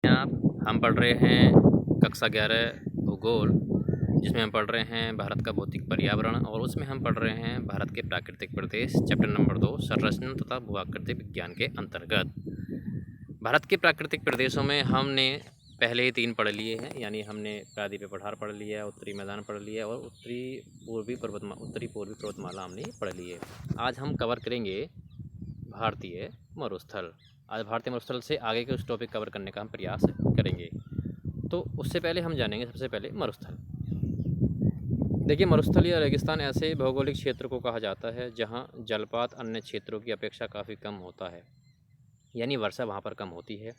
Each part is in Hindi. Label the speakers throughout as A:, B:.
A: आप हम पढ़ रहे हैं कक्षा 11 भूगोल, जिसमें हम पढ़ रहे हैं भारत का भौतिक पर्यावरण और उसमें हम पढ़ रहे हैं भारत के प्राकृतिक प्रदेश चैप्टर नंबर 2 संरचना तथा भू-आकृति विज्ञान के अंतर्गत। भारत के प्राकृतिक प्रदेशों में हमने पहले ही 3 पढ़ लिए हैं, यानी हमने प्रायद्वीपीय पठार पढ़ लिया, उत्तरी मैदान पढ़ लिया और उत्तरी पूर्वी पर्वतमाला हमने पढ़ ली है। आज हम कवर करेंगे भारतीय मरुस्थल। आज भारतीय मरुस्थल से आगे के उस टॉपिक कवर करने का हम प्रयास करेंगे। तो उससे पहले हम जानेंगे सबसे पहले मरुस्थल। देखिए, मरुस्थल या रेगिस्तान ऐसे भौगोलिक क्षेत्र को कहा जाता है जहां जलपात अन्य क्षेत्रों की अपेक्षा काफ़ी कम होता है, यानी वर्षा वहां पर कम होती है।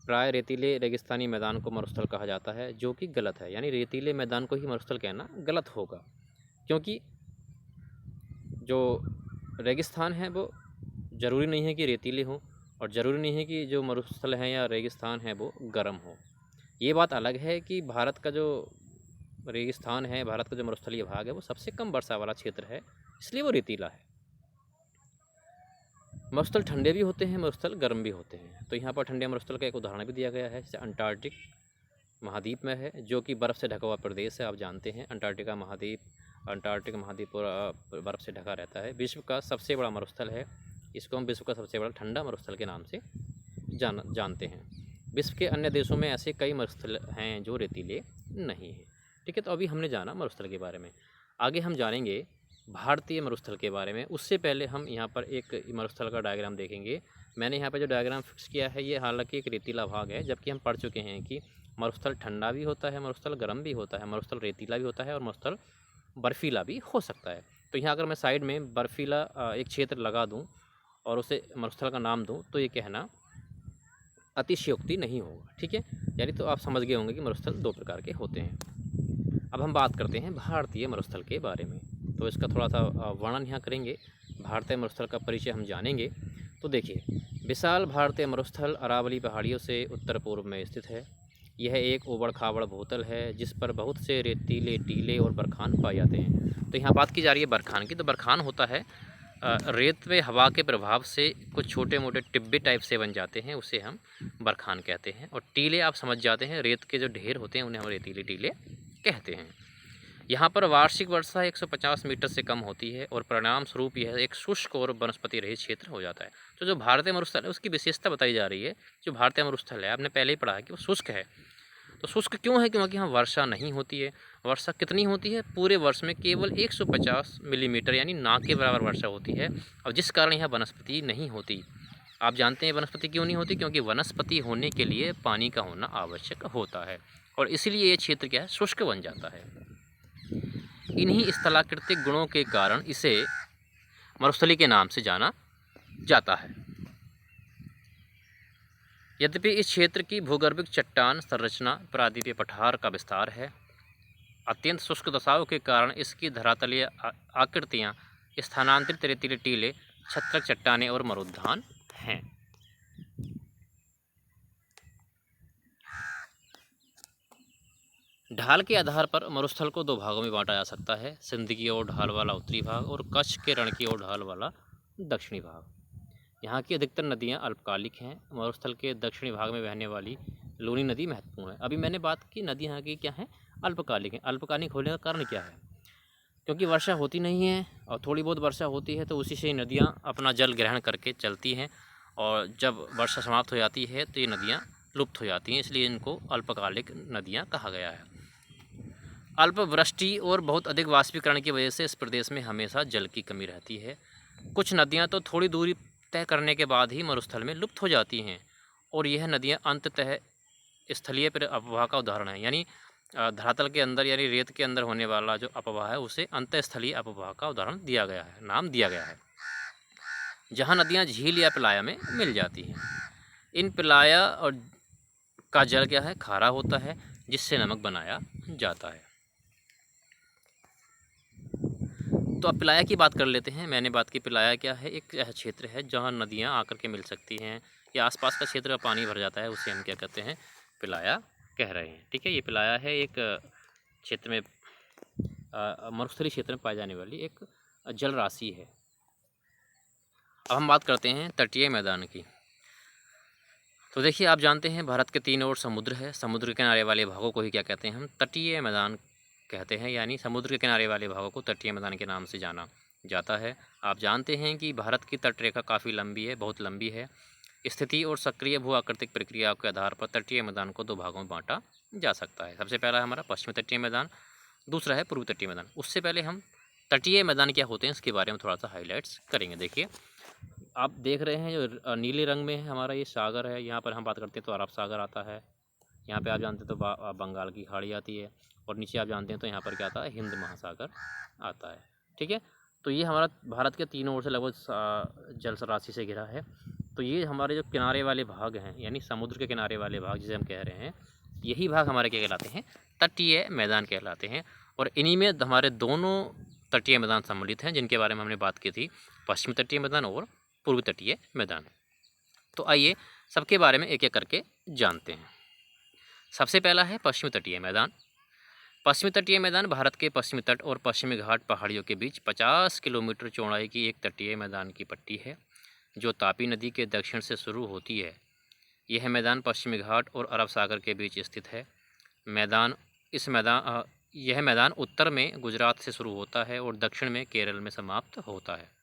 A: प्राय रेतीले रेगिस्तानी मैदान को मरुस्थल कहा जाता है, जो कि गलत है, यानी रेतीले मैदान को ही मरुस्थल कहना गलत होगा, क्योंकि जो रेगिस्तान है वो ज़रूरी नहीं है कि रेतीले हों और ज़रूरी नहीं है कि जो मरुस्थल हैं या रेगिस्तान है वो गर्म हो। ये बात अलग है कि भारत का जो रेगिस्तान है, भारत का जो मरुस्थलीय भाग है वो सबसे कम वर्षा वाला क्षेत्र है, इसलिए वो रेतीला है। मरुस्थल ठंडे भी होते हैं, मरुस्थल गर्म भी होते हैं। तो यहाँ पर ठंडे मरुस्थल का एक उदाहरण भी दिया गया है, जैसे अंटार्कटिक महाद्वीप में है, जो कि बर्फ़ से ढका हुआ प्रदेश है। आप जानते हैं अंटार्कटिक महाद्वीप पूरा बर्फ़ से ढका रहता है। विश्व का सबसे बड़ा मरुस्थल है, इसको हम विश्व का सबसे बड़ा ठंडा मरुस्थल के नाम से जानते हैं। विश्व के अन्य देशों में ऐसे कई मरुस्थल हैं जो रेतीले नहीं हैं। ठीक है, तो अभी हमने जाना मरुस्थल के बारे में। आगे हम जानेंगे भारतीय मरुस्थल के बारे में। उससे पहले हम यहाँ पर एक मरुस्थल का डायग्राम देखेंगे। मैंने यहाँ पर जो डायग्राम फिक्स किया है ये हालांकि एक रेतीला भाग है, जबकि हम पढ़ चुके हैं कि मरुस्थल ठंडा भी होता है, मरुस्थल गर्म भी होता है, मरुस्थल रेतीला भी होता है और मरुस्थल बर्फीला भी हो सकता है। तो यहाँ अगर मैं साइड में बर्फीला एक क्षेत्र लगा दूँ और उसे मरुस्थल का नाम दूँ तो ये कहना अतिशयोक्ति नहीं होगा। ठीक है, यानी तो आप समझ गए होंगे कि मरुस्थल 2 प्रकार के होते हैं। अब हम बात करते हैं भारतीय मरुस्थल के बारे में, तो इसका थोड़ा सा वर्णन यहाँ करेंगे। भारतीय मरुस्थल का परिचय हम जानेंगे। तो देखिए, विशाल भारतीय मरुस्थल अरावली पहाड़ियों से उत्तर पूर्व में स्थित है। यह एक ऊबड़ खाबड़ भूतल है जिस पर बहुत से रेतीले टीले और बरखान पाए जाते हैं। तो यहाँ बात की जा रही है बरखान की। तो बरखान होता है रेत में हवा के प्रभाव से कुछ छोटे मोटे टिब्बे टाइप से बन जाते हैं, उसे हम बरखान कहते हैं। और टीले आप समझ जाते हैं, रेत के जो ढेर होते हैं उन्हें हम रेतीले टीले कहते हैं। यहाँ पर वार्षिक वर्षा 150 मीटर से कम होती है और परिणाम स्वरूप यह एक शुष्क और वनस्पति रहित क्षेत्र हो जाता है। तो जो भारतीय मरुस्थल है उसकी विशेषता बताई जा रही है। जो भारतीय मरुस्थल है, आपने पहले ही पढ़ा है कि वो शुष्क है। तो शुष्क क्यों है? क्योंकि यहाँ वर्षा नहीं होती है। वर्षा कितनी होती है? पूरे वर्ष में केवल 150 मिलीमीटर, यानी ना के बराबर वर्षा होती है, और जिस कारण यहाँ वनस्पति नहीं होती। आप जानते हैं वनस्पति क्यों नहीं होती? क्योंकि वनस्पति होने के लिए पानी का होना आवश्यक होता है, और इसलिए ये क्षेत्र क्या है? शुष्क बन जाता है। इन्हीं स्थलाकृतिक गुणों के कारण इसे मरुस्थली के नाम से जाना जाता है। यद्यपि इस क्षेत्र की भूगर्भिक चट्टान संरचना प्रायद्वीपीय पठार का विस्तार है। अत्यंत शुष्क दशाओं के कारण इसकी धरातलीय आकृतियाँ स्थानांतरित रेतीले टीले, छत्रक चट्टानें और मरुद्यान हैं। ढाल के आधार पर मरुस्थल को 2 भागों में बांटा जा सकता है, सिंध की ओर ढाल वाला उत्तरी भाग और कच्छ के रण की ओर ढाल वाला दक्षिणी भाग। यहाँ की अधिकतर नदियाँ अल्पकालिक हैं। मरुस्थल के दक्षिणी भाग में बहने वाली लूनी नदी महत्वपूर्ण है। अभी मैंने बात की नदी यहाँ की क्या है? अल्पकालिक है। अल्पकालिक होने का कारण क्या है? क्योंकि वर्षा होती नहीं है और थोड़ी बहुत वर्षा होती है तो उसी से नदियाँ अपना जल ग्रहण करके चलती हैं, और जब वर्षा समाप्त हो जाती है तो ये नदियाँ लुप्त हो जाती हैं, इसलिए इनको अल्पकालिक नदियाँ कहा गया है। अल्प वृष्टि और बहुत अधिक वाष्पीकरण की वजह से इस प्रदेश में हमेशा जल की कमी रहती है। कुछ नदियाँ तो थोड़ी दूरी तय करने के बाद ही मरुस्थल में लुप्त हो जाती हैं, और यह नदियाँ अंततः स्थलीय अपवाह का उदाहरण है। यानी धरातल के अंदर यानी रेत के अंदर होने वाला जो अपवाह है उसे अंतःस्थलीय अपवाह का उदाहरण दिया गया है, नाम दिया गया है, जहाँ नदियाँ झील या पिलाया में मिल जाती हैं। इन पिलाया और का जल क्या है? खारा होता है, जिससे नमक बनाया जाता है। तो अब पिलाया की बात कर लेते हैं। मैंने बात की पिलाया क्या है? एक क्षेत्र है जहाँ नदियाँ आकर के मिल सकती हैं या आसपास का क्षेत्र पानी भर जाता है, उसे हम क्या कहते हैं? पिलाया कह रहे हैं। ठीक है, ये पिलाया है एक क्षेत्र में मरुस्थलीय क्षेत्र में पाई जाने वाली एक जल राशि है। अब हम बात करते हैं तटीय मैदान की। तो देखिए, आप जानते हैं भारत के तीन ओर समुद्र है। समुद्र के किनारे वाले भागों को ही क्या कहते हैं हम? तटीय मैदान कहते हैं, यानी समुद्र के किनारे वाले भागों को तटीय मैदान के नाम से जाना जाता है। आप जानते हैं कि भारत की तटरेखा काफ़ी लंबी है, बहुत लंबी है। स्थिति और सक्रिय भू आकृतिक प्रक्रियाओं के आधार पर तटीय मैदान को दो भागों में बांटा जा सकता है। सबसे पहला है हमारा पश्चिमी तटीय मैदान, दूसरा है पूर्वी तटीय मैदान। उससे पहले हम तटीय मैदान क्या होते हैं इसके बारे में थोड़ा सा हाईलाइट्स करेंगे। देखिए, आप देख रहे हैं जो नीले रंग में है हमारा ये सागर है। यहाँ पर हम बात करते हैं तो अरब सागर आता है। यहाँ पे आप जानते हैं तो बंगाल की खाड़ी आती है, और नीचे आप जानते हैं तो यहाँ पर क्या आता है? हिंद महासागर आता है। ठीक है, तो ये हमारा भारत के तीनों ओर से लगभग जल राशि से घिरा है। तो ये हमारे जो किनारे वाले भाग हैं, यानी समुद्र के किनारे वाले भाग जिसे हम कह रहे हैं, यही भाग हमारे क्या कहलाते हैं? तटीय मैदान कहलाते हैं। और इन्हीं में हमारे दोनों तटीय मैदान सम्मिलित हैं, जिनके बारे में हमने बात की थी, पश्चिमी तटीय मैदान और पूर्वी तटीय मैदान। तो आइए सबके बारे में एक एक करके जानते हैं। सबसे पहला है पश्चिमी तटीय मैदान। पश्चिमी तटीय मैदान भारत के पश्चिमी तट और पश्चिमी घाट पहाड़ियों के बीच 50 किलोमीटर चौड़ाई की एक तटीय मैदान की पट्टी है, जो तापी नदी के दक्षिण से शुरू होती है। यह मैदान पश्चिमी घाट और अरब सागर के बीच स्थित है। यह मैदान उत्तर में गुजरात से शुरू होता है और दक्षिण में केरल में समाप्त होता है।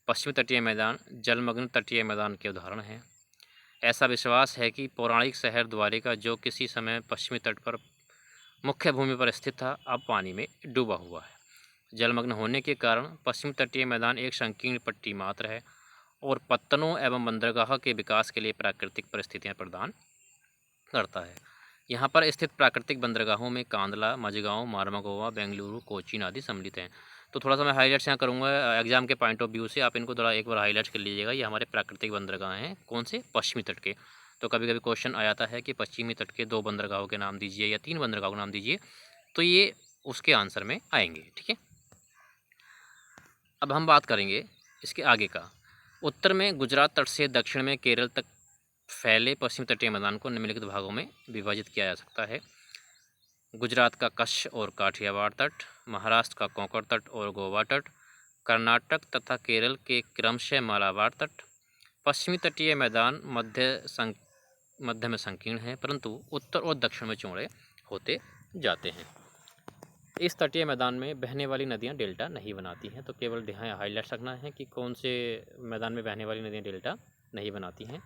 A: पश्चिमी तटीय मैदान जलमग्न तटीय मैदान के उदाहरण हैं। ऐसा विश्वास है कि पौराणिक शहर द्वारिका, जो किसी समय पश्चिमी तट पर मुख्य भूमि पर स्थित था, अब पानी में डूबा हुआ है। जलमग्न होने के कारण पश्चिमी तटीय मैदान एक संकीर्ण पट्टी मात्र है और पत्तनों एवं बंदरगाह के विकास के लिए प्राकृतिक परिस्थितियां प्रदान करता है। यहाँ पर स्थित प्राकृतिक बंदरगाहों में कांदला, मझगांव, मारमागोवा, बेंगलुरु, कोचीन आदि सम्मिलित हैं। तो थोड़ा सा मैं हाईलाइट्स यहाँ करूँगा एग्जाम के पॉइंट ऑफ व्यू से, आप इनको थोड़ा एक बार हाईलाइट कर लीजिएगा। ये हमारे प्राकृतिक बंदरगाह हैं, कौन से? पश्चिमी तट के। तो कभी कभी क्वेश्चन आ जाता है कि पश्चिमी तट के 2 बंदरगाहों के नाम दीजिए या 3 बंदरगाहों के नाम दीजिए, तो ये उसके आंसर में आएंगे। ठीक है, अब हम बात करेंगे इसके आगे का। उत्तर में गुजरात तट से दक्षिण में केरल तक फैले पश्चिमी तटीय मैदान को निम्नलिखित भागों में विभाजित किया जा सकता है। गुजरात का कच्छ और काठियावाड़ तट, महाराष्ट्र का कोंकण तट और गोवा तट, कर्नाटक तथा केरल के क्रमशः मालाबार तट। पश्चिमी तटीय मैदान मध्य में संकीर्ण है, परंतु उत्तर और दक्षिण में चौड़े होते जाते हैं। इस तटीय मैदान में बहने वाली नदियां डेल्टा नहीं बनाती हैं। तो केवल ध्यान हाईलाइट रखना है कि कौन से मैदान में बहने वाली नदियां डेल्टा नहीं बनाती हैं।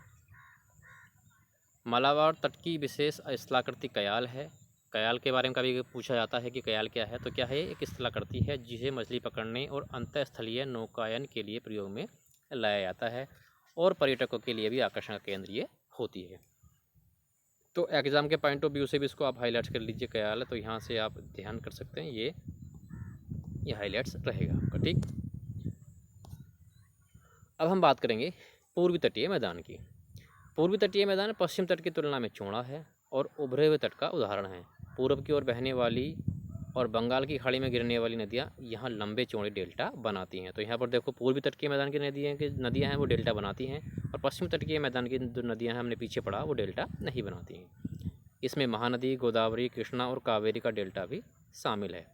A: मालाबार तट की विशेष स्थलाकृति कयाल है। कयाल के बारे में कभी पूछा जाता है कि कयाल क्या है, तो क्या है? एक स्थलाकृति है जिसे मछली पकड़ने और अंतःस्थलीय नौकायन के लिए प्रयोग में लाया जाता है और पर्यटकों के लिए भी आकर्षण का केंद्र ये होती है। तो एग्ज़ाम के पॉइंट ऑफ व्यू से भी इसको आप हाईलाइट कर लीजिए, कयाल है, तो यहाँ से आप ध्यान कर सकते हैं, ये हाईलाइट्स रहेगा आपका। ठीक, अब हम बात करेंगे पूर्वी तटीय मैदान की। पूर्वी तटीय मैदान पश्चिम तट की तुलना में चौड़ा है और उभरे हुए तट का उदाहरण है। पूर्व की ओर बहने वाली और बंगाल की खाड़ी में गिरने वाली नदियाँ यहाँ लंबे चौड़े डेल्टा बनाती हैं। तो यहाँ पर देखो, पूर्वी तट के मैदान की नदियाँ हैं वो डेल्टा बनाती हैं, और पश्चिमी तट के मैदान की जो नदियाँ हैं हमने पीछे पढ़ा वो डेल्टा नहीं बनाती हैं। इसमें महानदी, गोदावरी, कृष्णा और कावेरी का डेल्टा भी शामिल है।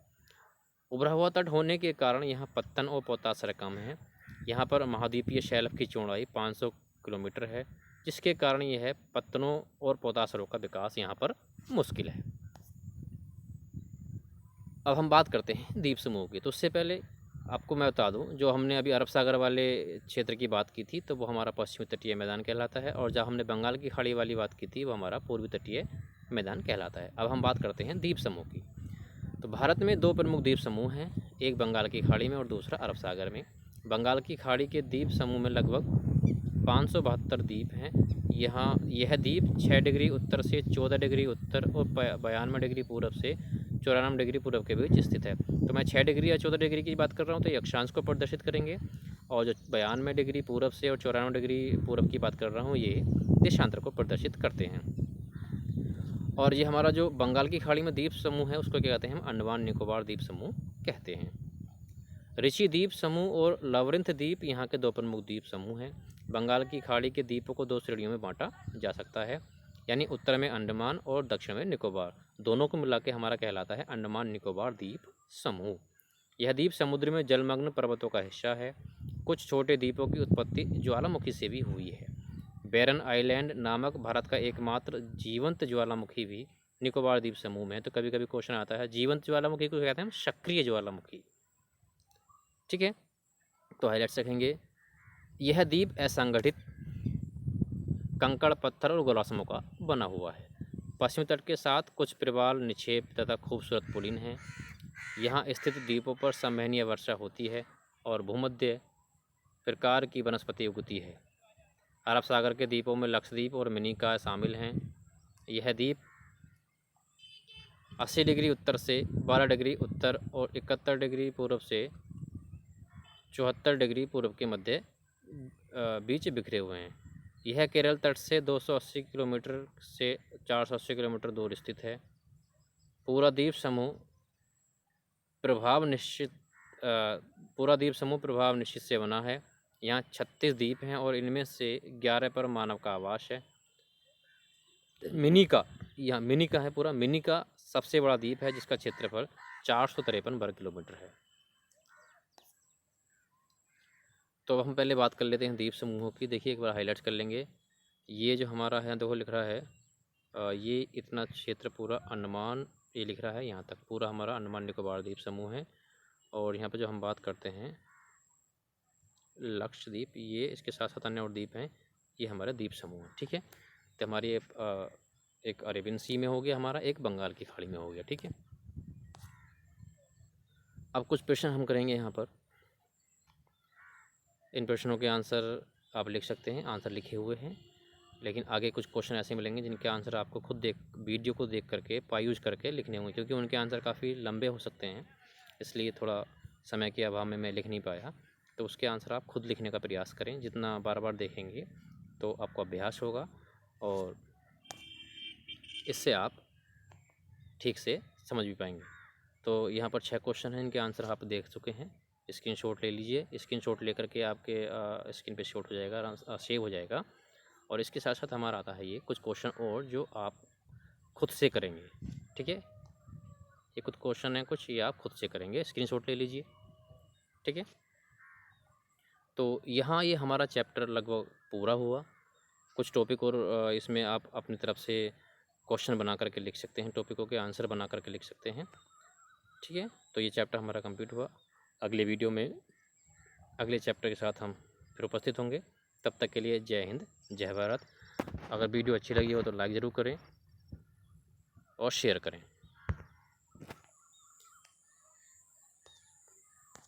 A: उभरा हुआ तट होने के कारण यहाँ पत्तन और पोताश्रय कम है। यहाँ पर महाद्वीपीय शैल्फ की चौड़ाई 500 किलोमीटर है, जिसके कारण यह पत्तनों और पोताश्रयों का विकास यहाँ पर मुश्किल है। अब हम बात करते हैं द्वीप समूह की। तो उससे पहले आपको मैं बता दूं, जो हमने अभी अरब सागर वाले क्षेत्र की बात की थी तो वो हमारा पश्चिमी तटीय मैदान कहलाता है, और जब हमने बंगाल की खाड़ी वाली बात की थी वो हमारा पूर्वी तटीय मैदान कहलाता है। अब हम बात करते हैं द्वीप समूह की। तो भारत में 2 प्रमुख द्वीप समूह हैं, एक बंगाल की खाड़ी में और दूसरा अरब सागर में। बंगाल की खाड़ी के द्वीप समूह में लगभग 572 द्वीप हैं। यह द्वीप 6 डिग्री उत्तर से 14 डिग्री उत्तर और 92 डिग्री पूर्व से 94 डिग्री पूर्व के बीच स्थित है। तो मैं 6 डिग्री या 14 डिग्री की बात कर रहा हूँ तो ये अक्षांश को प्रदर्शित करेंगे, और जो 92 डिग्री पूर्व से और 94 डिग्री पूर्व की बात कर रहा हूँ ये देशांतर को प्रदर्शित करते हैं। और ये हमारा जो बंगाल की खाड़ी में द्वीप समूह है उसको क्या कहते हैं? हम अंडमान निकोबार द्वीप समूह कहते हैं। ऋषि द्वीप समूह और लवरिंथ द्वीप यहाँ के 2 प्रमुख द्वीप समूह हैं। बंगाल की खाड़ी के द्वीपों को 2 श्रेणियों में बांटा जा सकता है, यानी उत्तर में अंडमान और दक्षिण में निकोबार। दोनों को मिला के हमारा कहलाता है अंडमान निकोबार द्वीप समूह। यह द्वीप समुद्र में जलमग्न पर्वतों का हिस्सा है। कुछ छोटे द्वीपों की उत्पत्ति ज्वालामुखी से भी हुई है। बैरन आइलैंड नामक भारत का एकमात्र जीवंत ज्वालामुखी भी निकोबार द्वीप समूह में है। तो कभी कभी क्वेश्चन आता है जीवंत ज्वालामुखी को कहते हैं हम सक्रिय ज्वालामुखी। ठीक है, तो हाईलाइट्स रखेंगे। यह द्वीप असंगठित कंकड़, पत्थर और गोलासमों का बना हुआ है। पश्चिमी तट के साथ कुछ प्रवाल निक्षेप तथा खूबसूरत पुलिन हैं। यहाँ स्थित द्वीपों पर संवहनीय वर्षा होती है और भूमध्य प्रकार की वनस्पति उगती है। अरब सागर के द्वीपों में लक्षद्वीप और मिनिकॉय शामिल हैं। यह द्वीप 80 डिग्री उत्तर से 12 डिग्री उत्तर और 71 डिग्री पूर्व से 74 डिग्री पूर्व के मध्य बीच बिखरे हुए हैं। यह केरल तट से 280 किलोमीटर से 480 किलोमीटर दूर स्थित है। पूरा द्वीप समूह प्रभाव निश्चित से बना है। यहाँ 36 द्वीप हैं और इनमें से 11 पर मानव का आवास है। मिनिका है, पूरा मिनिका सबसे बड़ा द्वीप है जिसका क्षेत्रफल 453 वर्ग किलोमीटर है। तो हम पहले बात कर लेते हैं द्वीप समूहों की। देखिए एक बार हाईलाइट कर लेंगे। ये जो हमारा है देखो लिख रहा है ये इतना क्षेत्र पूरा अंडमान, ये लिख रहा है यहाँ तक पूरा हमारा अंडमान निकोबार द्वीप समूह है। और यहाँ पे जो हम बात करते हैं लक्षद्वीप, ये इसके साथ साथ अन्य और द्वीप हैं, ये हमारा द्वीप समूह है। ठीक है, तो हमारी एक अरेबियन सी में हो गया हमारा, एक बंगाल की खाड़ी में हो गया। ठीक है, अब कुछ प्रश्न हम करेंगे यहाँ पर। इन प्रश्नों के आंसर आप लिख सकते हैं, आंसर लिखे हुए हैं, लेकिन आगे कुछ क्वेश्चन ऐसे मिलेंगे जिनके आंसर आपको खुद वीडियो को देख करके यूज करके लिखने होंगे, क्योंकि उनके आंसर काफ़ी लंबे हो सकते हैं, इसलिए थोड़ा समय के अभाव में मैं लिख नहीं पाया। तो उसके आंसर आप खुद लिखने का प्रयास करें। जितना बार बार देखेंगे तो आपको अभ्यास होगा और इससे आप ठीक से समझ भी पाएंगे। तो यहाँ पर 6 क्वेश्चन हैं, इनके आंसर आप देख चुके हैं। स्क्रीनशॉट ले लीजिए, स्क्रीनशॉट लेकर के आपके स्क्रीन पे शॉट हो जाएगा, सेव हो जाएगा। और इसके साथ साथ हमारा आता है ये कुछ क्वेश्चन और जो आप खुद से करेंगे। ठीक है, ये कुछ क्वेश्चन हैं कुछ, ये आप खुद से करेंगे, स्क्रीनशॉट ले लीजिए। ठीक है, तो यहाँ ये हमारा चैप्टर लगभग पूरा हुआ। कुछ टॉपिक और इसमें आप अपनी तरफ से क्वेश्चन बना करके लिख सकते हैं, टॉपिकों के आंसर बना करके लिख सकते हैं। ठीक है, तो ये चैप्टर हमारा कंप्लीट हुआ। अगले वीडियो में अगले चैप्टर के साथ हम फिर उपस्थित होंगे। तब तक के लिए जय हिंद, जय भारत। अगर वीडियो अच्छी लगी हो तो लाइक ज़रूर करें और शेयर करें।